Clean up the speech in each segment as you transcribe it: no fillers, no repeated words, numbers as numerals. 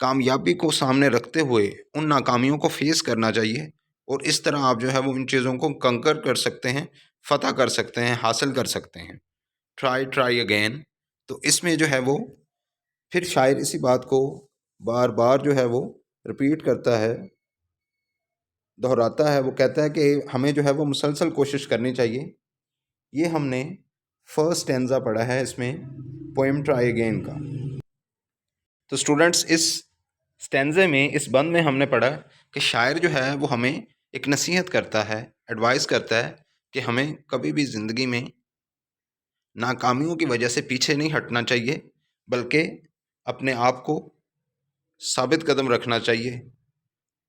کامیابی کو سامنے رکھتے ہوئے ان ناکامیوں کو فیس کرنا چاہیے، اور اس طرح آپ جو ہے وہ ان چیزوں کو کنکر کر سکتے ہیں، فتح کر سکتے ہیں، حاصل کر سکتے ہیں۔ ٹرائی اگین، تو اس میں جو ہے وہ پھر شاعر اسی بات کو بار بار جو ہے وہ رپیٹ کرتا ہے، دہراتا ہے، وہ کہتا ہے کہ ہمیں جو ہے وہ مسلسل کوشش کرنی چاہیے۔ یہ ہم نے فرسٹ اسٹینزا پڑھا ہے اس میں پوئم ٹرائی اگین کا۔ تو اسٹوڈنٹس، اس اسٹینزے میں، اس بند میں ہم نے پڑھا کہ شاعر جو ہے وہ ہمیں ایک نصیحت کرتا ہے، ایڈوائز کرتا ہے کہ ہمیں کبھی بھی زندگی میں ناکامیوں کی وجہ سے پیچھے نہیں ہٹنا چاہیے، بلکہ اپنے آپ کو ثابت قدم رکھنا چاہیے،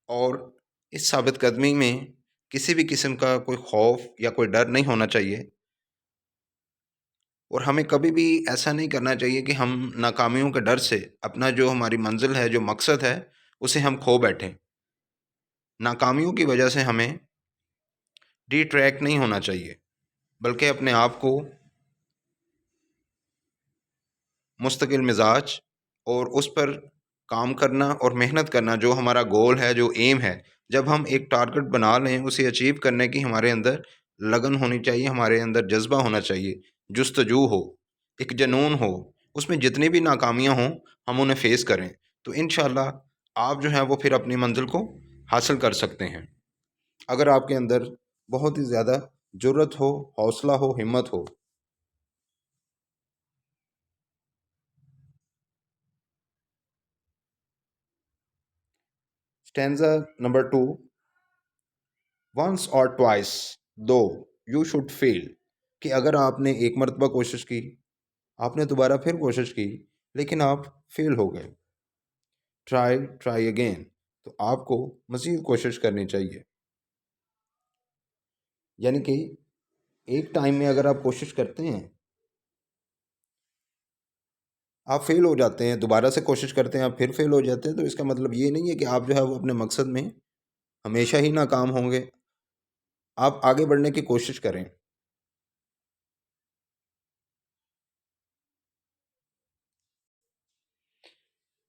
اور اس ثابت قدمی میں کسی بھی قسم کا کوئی خوف یا کوئی ڈر نہیں ہونا چاہیے، اور ہمیں کبھی بھی ایسا نہیں کرنا چاہیے کہ ہم ناکامیوں کے ڈر سے اپنا جو ہماری منزل ہے، جو مقصد ہے، اسے ہم کھو بیٹھیں۔ ناکامیوں کی وجہ سے ہمیں ڈی ٹریک نہیں ہونا چاہیے، بلکہ اپنے آپ کو مستقل مزاج اور اس پر کام کرنا اور محنت کرنا، جو ہمارا گول ہے، جو ایم ہے، جب ہم ایک ٹارگٹ بنا لیں، اسے اچیو کرنے کی ہمارے اندر لگن ہونی چاہیے، ہمارے اندر جذبہ ہونا چاہیے، جستجو ہو، ایک جنون ہو، اس میں جتنی بھی ناکامیاں ہوں ہم انہیں فیس کریں، تو انشاءاللہ آپ جو ہے وہ پھر اپنی منزل کو حاصل کر سکتے ہیں، اگر آپ کے اندر بہت ہی زیادہ جرت ہو، حوصلہ ہو، ہمت ہو۔ اسٹینزا نمبر 2، ونس اور twice do you should feel, کہ اگر آپ نے ایک مرتبہ کوشش کی، آپ نے دوبارہ پھر کوشش کی، لیکن آپ فیل ہو گئے، ٹرائی اگین، تو آپ کو مزید کوشش کرنی چاہیے۔ یعنی کہ ایک ٹائم میں اگر آپ کوشش کرتے ہیں، آپ فیل ہو جاتے ہیں، دوبارہ سے کوشش کرتے ہیں، آپ پھر فیل ہو جاتے ہیں، تو اس کا مطلب یہ نہیں ہے کہ آپ جو ہے وہ اپنے مقصد میں ہمیشہ ہی ناکام ہوں گے۔ آپ آگے بڑھنے کی کوشش کریں۔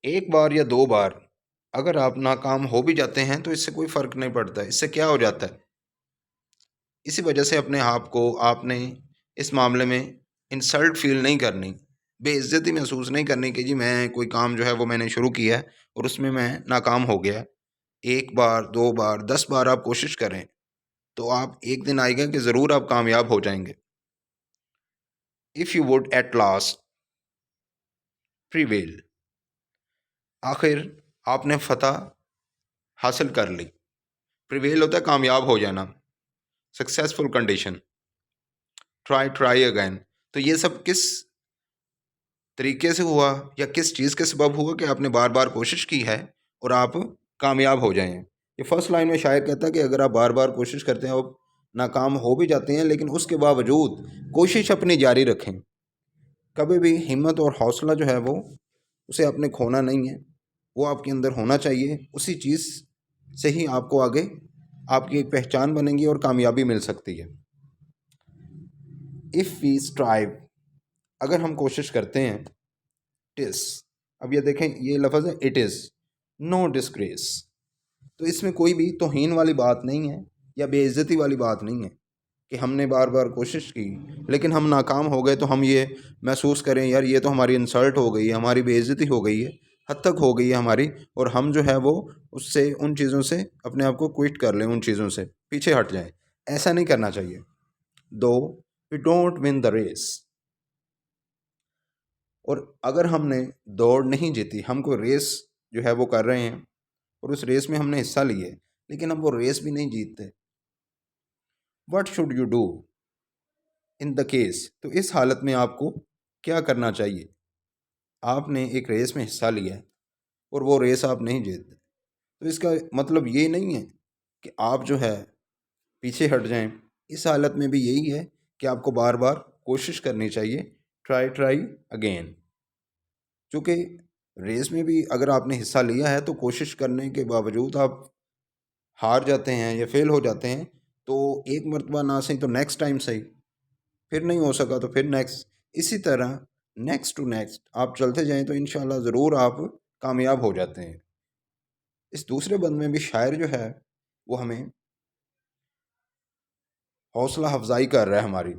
ایک بار یا دو بار اگر آپ ناکام ہو بھی جاتے ہیں تو اس سے کوئی فرق نہیں پڑتا، اس سے کیا ہو جاتا ہے، اسی وجہ سے اپنے آپ کو آپ نے اس معاملے میں انسلٹ فیل نہیں کرنی، بے عزتی محسوس نہیں کرنی کہ جی میں کوئی کام جو ہے وہ میں نے شروع کیا ہے اور اس میں ناکام ہو گیا۔ ایک بار، دو بار، 10 بار آپ کوشش کریں تو آپ ایک دن آئے گا کہ ضرور آپ کامیاب ہو جائیں گے۔ If you would at last prevail, آخر آپ نے فتح حاصل کر لی۔ پریویل ہوتا ہے کامیاب ہو جانا، سکسیسفل کنڈیشن۔ ٹرائی اگین، تو یہ سب کس طریقے سے ہوا یا کس چیز کے سبب ہوا کہ آپ نے بار بار کوشش کی ہے اور آپ کامیاب ہو جائیں۔ یہ فرسٹ لائن میں شاعر کہتا ہے کہ اگر آپ بار بار کوشش کرتے ہیں اور ناکام ہو بھی جاتے ہیں، لیکن اس کے باوجود کوشش اپنی جاری رکھیں، کبھی بھی ہمت اور حوصلہ جو ہے وہ اسے آپ نے کھونا نہیں ہے، وہ آپ کے اندر ہونا چاہیے، اسی چیز سے ہی آپ کو آگے آپ کی ایک پہچان بنے گی اور کامیابی مل سکتی ہے۔ اف وی اسٹرائیو، اگر ہم کوشش کرتے ہیں، ٹس، اب یہ دیکھیں یہ لفظ ہے اٹ از، نو ڈسگریس، تو اس میں کوئی بھی توہین والی بات نہیں ہے یا بے عزتی والی بات نہیں ہے کہ ہم نے بار بار کوشش کی لیکن ہم ناکام ہو گئے تو ہم یہ محسوس کریں یار یہ تو ہماری انسلٹ ہو گئی ہے، ہماری بے عزتی ہو گئی ہے، حد تک ہو گئی ہے ہماری، اور ہم جو ہے وہ اس سے، ان چیزوں سے اپنے آپ کو کوئٹ کر لیں، ان چیزوں سے پیچھے ہٹ جائیں۔ ایسا نہیں کرنا چاہیے۔ Though we don't win the race, اور اگر ہم نے دوڑ نہیں جیتی، ہم کو ریس جو ہے وہ کر رہے ہیں اور اس ریس میں ہم نے حصہ لیے لیکن ہم وہ ریس بھی نہیں جیتتے، what should you do in the case, تو اس حالت میں آپ کو کیا کرنا چاہیے؟ آپ نے ایک ریس میں حصہ لیا ہے اور وہ ریس آپ نہیں جیتتے، تو اس کا مطلب یہ نہیں ہے کہ آپ جو ہے پیچھے ہٹ جائیں، اس حالت میں بھی یہی ہے کہ آپ کو بار بار کوشش کرنی چاہیے، ٹرائی اگین، چونکہ ریس میں بھی اگر آپ نے حصہ لیا ہے تو کوشش کرنے کے باوجود آپ ہار جاتے ہیں یا فیل ہو جاتے ہیں، تو ایک مرتبہ نہ صحیح تو نیکسٹ ٹائم صحیح، پھر نہیں ہو سکا تو پھر نیکسٹ، اسی طرح نیکسٹ ٹو نیکسٹ آپ چلتے جائیں تو انشاءاللہ ضرور آپ کامیاب ہو جاتے ہیں۔ اس دوسرے بند میں بھی شاعر جو ہے وہ ہمیں حوصلہ افزائی کر رہا ہے ہماری،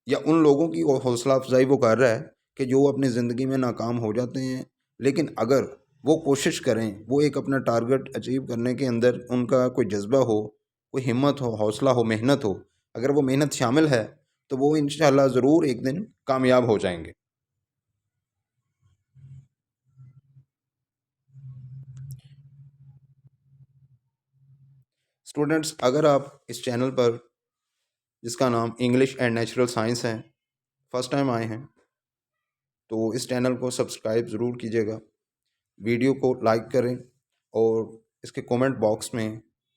یا ان لوگوں کی حوصلہ افزائی وہ کر رہا ہے کہ جو اپنی زندگی میں ناکام ہو جاتے ہیں، لیکن اگر وہ کوشش کریں، وہ ایک اپنا ٹارگٹ اچیو کرنے کے اندر ان کا کوئی جذبہ ہو، کوئی ہمت ہو، حوصلہ ہو، محنت ہو، اگر وہ محنت شامل ہے تو وہ انشاءاللہ ضرور ایک دن کامیاب ہو جائیں گے۔ اسٹوڈنٹس، اگر آپ اس چینل پر، جس کا نام انگلش اینڈ نیچرل سائنس ہے، فرسٹ ٹائم آئے ہیں تو اس چینل کو سبسکرائب ضرور کیجیے گا، ویڈیو کو لائک کریں، اور اس کے کومنٹ باکس میں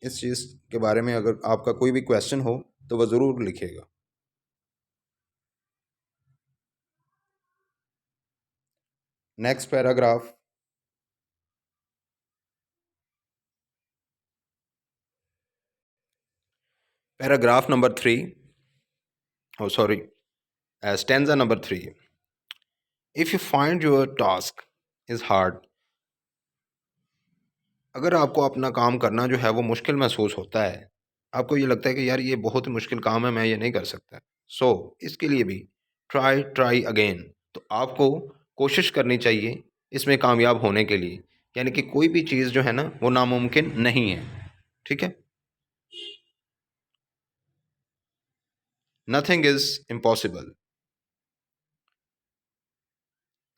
اس چیز کے بارے میں اگر آپ کا کوئی بھی کویشچن ہو تو وہ ضرور لکھیے گا۔ Next paragraph, paragraph number 3، stanza number 3۔ If you find your task is hard، اگر آپ کو اپنا کام کرنا جو ہے وہ مشکل محسوس ہوتا ہے، آپ کو یہ لگتا ہے کہ یار یہ بہت مشکل کام ہے، میں یہ نہیں کر سکتا، اس کے لیے بھی ٹرائی اگین، تو آپ کو کوشش کرنی چاہیے اس میں کامیاب ہونے کے لیے، یعنی کہ کوئی بھی چیز جو ہے نا وہ ناممکن نہیں ہے، ٹھیک ہے؟ Nothing is impossible,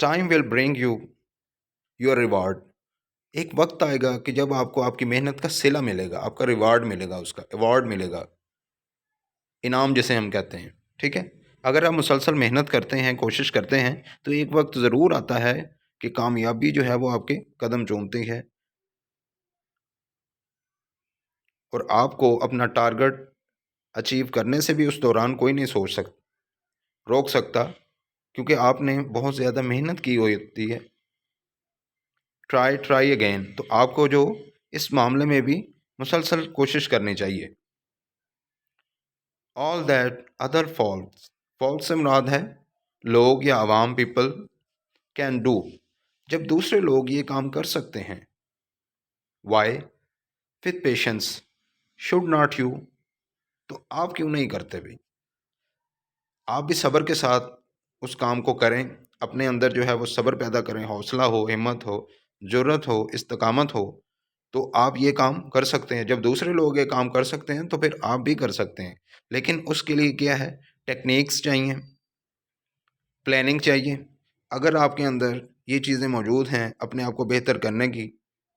time will bring you your reward, ایک وقت آئے گا کہ جب آپ کو آپ کی محنت کا صلہ ملے گا، آپ کا ریوارڈ ملے گا، اس کا ایوارڈ ملے گا، انعام جسے ہم کہتے ہیں، ٹھیک ہے؟ اگر آپ مسلسل محنت کرتے ہیں، کوشش کرتے ہیں، تو ایک وقت ضرور آتا ہے کہ کامیابی جو ہے وہ آپ کے قدم چومتی ہے، اور آپ کو اپنا ٹارگٹ اچیو کرنے سے بھی اس دوران کوئی نہیں روک سکتا، کیونکہ آپ نے بہت زیادہ محنت کی ہوتی ہے۔ ٹرائی اگین، تو آپ کو جو اس معاملے میں بھی مسلسل کوشش کرنی چاہیے۔ آل دیٹ ادر فالس سے مراد ہے لوگ یا عوام، پیپل کین ڈو، جب دوسرے لوگ یہ کام کر سکتے ہیں، why with patience should not you, تو آپ کیوں نہیں کرتے بھی؟ آپ بھی صبر کے ساتھ اس کام کو کریں، اپنے اندر جو ہے وہ صبر پیدا کریں، حوصلہ ہو، ہمت ہو، جرت ہو، استقامت ہو، تو آپ یہ کام کر سکتے ہیں۔ جب دوسرے لوگ یہ کام کر سکتے ہیں تو پھر آپ بھی کر سکتے ہیں، لیکن اس کے لیے کیا ہے؟ ٹیکنیکس چاہیے، پلاننگ چاہیے۔ اگر آپ کے اندر یہ چیزیں موجود ہیں اپنے آپ کو بہتر کرنے کی،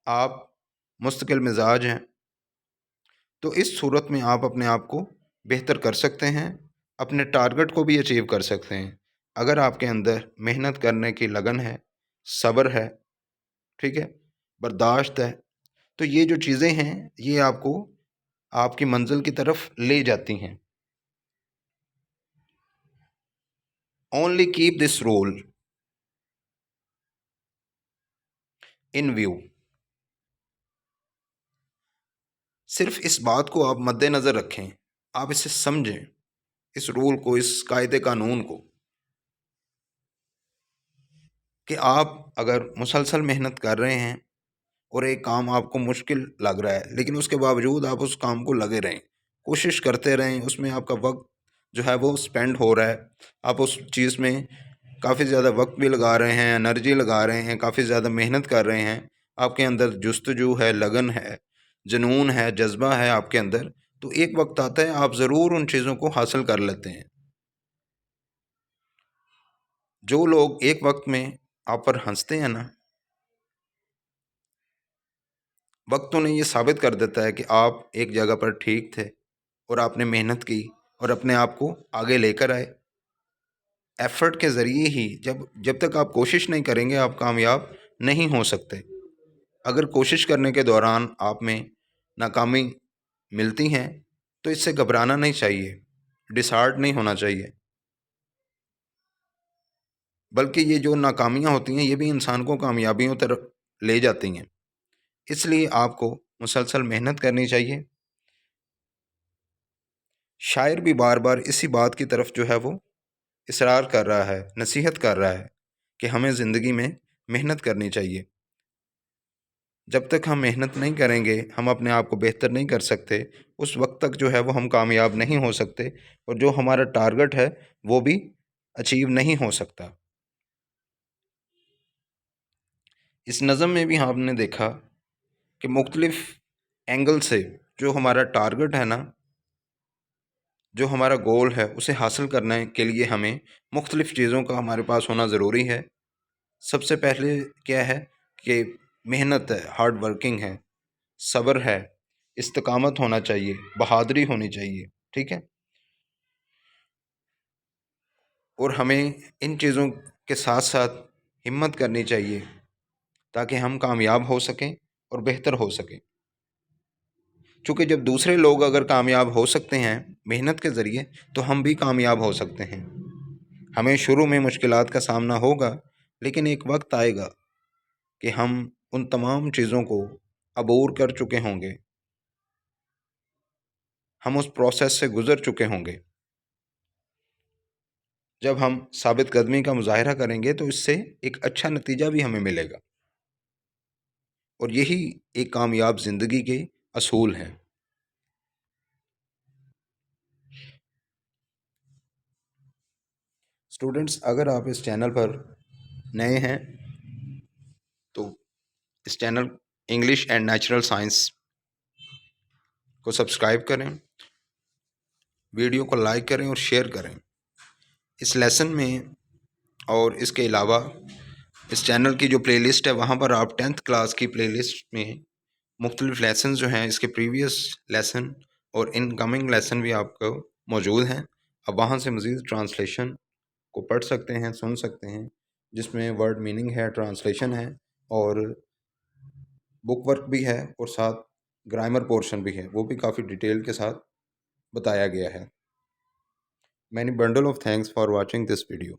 آپ مستقل مزاج ہیں، تو اس صورت میں آپ اپنے آپ کو بہتر کر سکتے ہیں، اپنے ٹارگٹ کو بھی اچیو کر سکتے ہیں، اگر آپ کے اندر محنت کرنے کی لگن ہے، صبر ہے، ٹھیک ہے، برداشت ہے، تو یہ جو چیزیں ہیں یہ آپ کو آپ کی منزل کی طرف لے جاتی ہیں۔ Only keep this rule in view, صرف اس بات کو آپ مد نظر رکھیں، آپ اسے سمجھیں، اس رول کو، اس قاعدے قانون کو، کہ آپ اگر مسلسل محنت کر رہے ہیں اور ایک کام آپ کو مشکل لگ رہا ہے، لیکن اس کے باوجود آپ اس کام کو لگے رہیں، کوشش کرتے رہیں، اس میں آپ کا وقت جو ہے وہ سپینڈ ہو رہا ہے، آپ اس چیز میں کافی زیادہ وقت بھی لگا رہے ہیں، انرجی لگا رہے ہیں، کافی زیادہ محنت کر رہے ہیں، آپ کے اندر جستجو ہے، لگن ہے، جنون ہے، جذبہ ہے آپ کے اندر، تو ایک وقت آتا ہے آپ ضرور ان چیزوں کو حاصل کر لیتے ہیں۔ جو لوگ ایک وقت میں آپ پر ہنستے ہیں نا، وقت انہیں یہ ثابت کر دیتا ہے کہ آپ ایک جگہ پر ٹھیک تھے اور آپ نے محنت کی اور اپنے آپ کو آگے لے کر آئے۔ ایفرٹ کے ذریعے ہی، جب تک آپ کوشش نہیں کریں گے آپ کامیاب نہیں ہو سکتے۔ اگر کوشش کرنے کے دوران آپ میں ناکامی ملتی ہیں تو اس سے گھبرانا نہیں چاہیے، ڈسہارٹ نہیں ہونا چاہیے، بلکہ یہ جو ناکامیاں ہوتی ہیں یہ بھی انسان کو کامیابیوں طرف لے جاتی ہیں۔ اس لیے آپ کو مسلسل محنت کرنی چاہیے۔ شاعر بھی بار بار اسی بات کی طرف جو ہے وہ اصرار کر رہا ہے، نصیحت کر رہا ہے کہ ہمیں زندگی میں محنت کرنی چاہیے، جب تک ہم محنت نہیں کریں گے ہم اپنے آپ کو بہتر نہیں کر سکتے، اس وقت تک جو ہے وہ ہم کامیاب نہیں ہو سکتے، اور جو ہمارا ٹارگٹ ہے وہ بھی اچیو نہیں ہو سکتا۔ اس نظم میں بھی ہم نے دیکھا کہ مختلف اینگل سے جو ہمارا ٹارگٹ ہے نا، جو ہمارا گول ہے اسے حاصل کرنے کے لیے ہمیں مختلف چیزوں کا ہمارے پاس ہونا ضروری ہے۔ سب سے پہلے کیا ہے کہ محنت ہے، ہارڈ ورکنگ ہے، صبر ہے، استقامت ہونا چاہیے، بہادری ہونی چاہیے، ٹھیک ہے۔ اور ہمیں ان چیزوں کے ساتھ ساتھ ہمت کرنی چاہیے تاکہ ہم کامیاب ہو سکیں اور بہتر ہو سکیں۔ چونکہ جب دوسرے لوگ اگر کامیاب ہو سکتے ہیں محنت کے ذریعے تو ہم بھی کامیاب ہو سکتے ہیں۔ ہمیں شروع میں مشکلات کا سامنا ہوگا، لیکن ایک وقت آئے گا کہ ہم ان تمام چیزوں کو عبور کر چکے ہوں گے، ہم اس پروسیس سے گزر چکے ہوں گے۔ جب ہم ثابت قدمی کا مظاہرہ کریں گے تو اس سے ایک اچھا نتیجہ بھی ہمیں ملے گا، اور یہی ایک کامیاب زندگی کے اصول ہیں۔ اسٹوڈنٹس، اگر آپ اس چینل پر نئے ہیں تو اس channel English and Natural Science کو سبسکرائب کریں، ویڈیو کو لائک کریں اور شیئر کریں۔ اس لیسن میں اور اس کے علاوہ اس چینل کی جو پلے لسٹ ہے وہاں پر آپ 10th کلاس کی پلے لسٹ میں مختلف لیسنز جو ہیں، اس کے پریویس لیسن اور ان کمنگ لیسن بھی آپ کو موجود ہیں۔ اب وہاں سے مزید ٹرانسلیشن کو پڑھ سکتے ہیں، سن سکتے ہیں، جس میں ورڈ میننگ ہے، ٹرانسلیشن ہے، اور بک ورک بھی ہے، اور ساتھ گرامر پورشن بھی ہے، وہ بھی کافی ڈیٹیل کے ساتھ بتایا گیا ہے۔ Many bundle of thanks for watching this video.